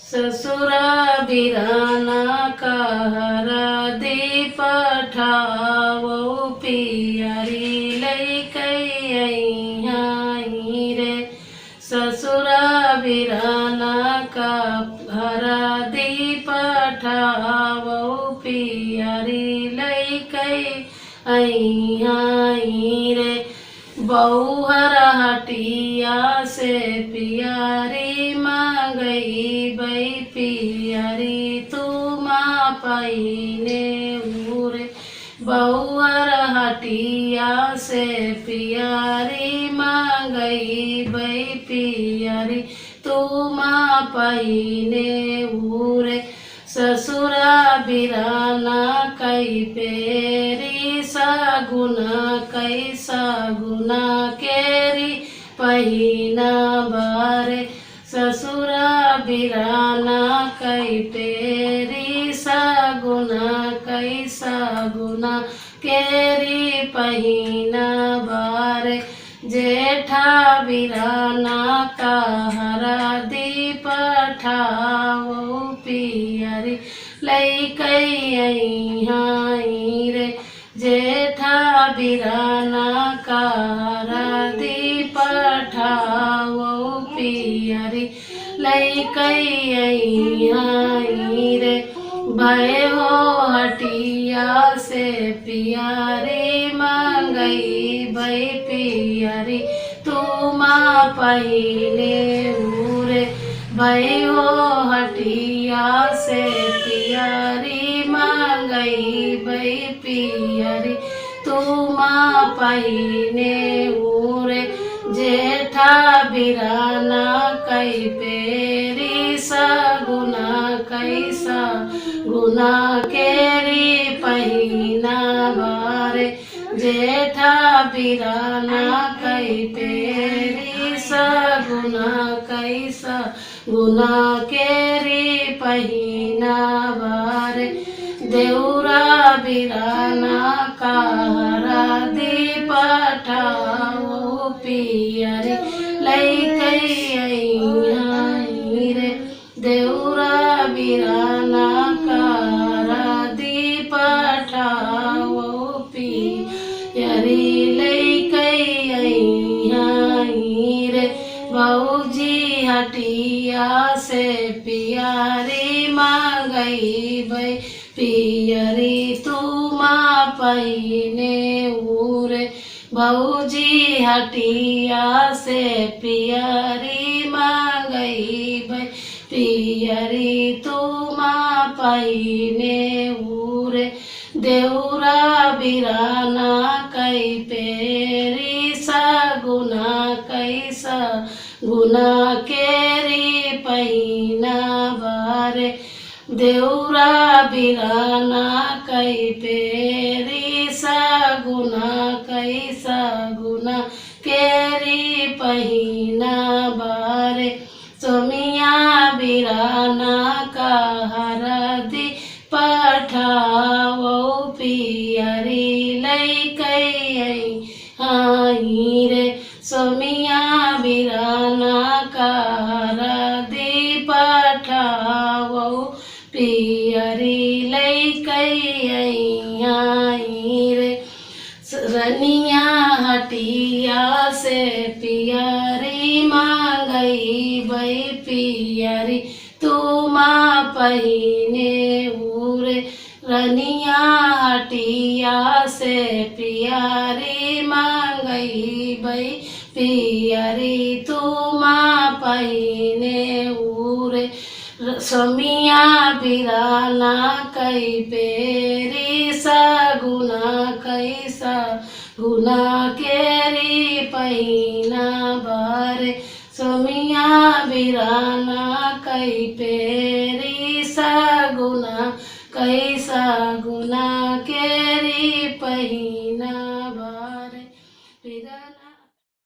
ससुरा बिराना कहर दी पठावो पियरी लैकई रे। ससुरा बिराना कहर दी पठावो पियरी लैकई रे। बौहर हटिया से पियरी मांगई बई पियरी तू माँ पहिने उरे। बौहर हटिया से पियरी मांगई बई पियरी तू माँ पहिने उरे। ससुरा बिराना कई पेरी सगुना कई सगुना केरी पहिना बारे। ससुरा बिराना कई पेरी सगुना कई सगुना केरी पहिना बारे। जेठा बिराना कहर दी पठावो पियरी लैकई रे। जेठा बिराना कहर दी पठावो पियरी लैकई रे। भय हो हटिया से पियरी मांगई बई पियरी तू माँ पहिने उरे। भय हो हटिया से पियरी मांगई बई पियरी तू माँ पहिने उरे। जेठा बिराना कई पेरी सगुना कई सगुना केरी पहिना बारे। जेठा बिराना कई पेरी सगुना कई सगुना केरी पहिना बारे। देउरा बिराना कहर दी पठावो पियरी लैकई रे। देउरा बिराना कहर दी पठावो पियरी लैकई रे। भौजी हटिया से पियरी मांगई बई पियरी तू माँ पहिने उरे। भौजी हटिया से पियरी मांगई बई पियरी तू माँ पहिने उरे। देउरा बिराना कई पेरी सगुना कई सगुना केरी पहिना बारे। देउरा बिराना कई पेरी सगुना कई सगुना केरी पहिना बारे। सोमिया बिराना कहर दी पठावो पियरी लैकई रे। सोमिया बिराना कहर दी पठावो पियरी लैकई रे। रनिया हटिया से पियरी मांगई बई पियरी तू माँ पहिने उरे। रनिया हटिया से पियरी मांगई बई पियरी तू माँ पहिने उरे। सोमिया बिराना कई पेरी सगुना कई सगुना केरी पहिना बारे। सोमिया बिराना कई पेरी सगुना कई सगुना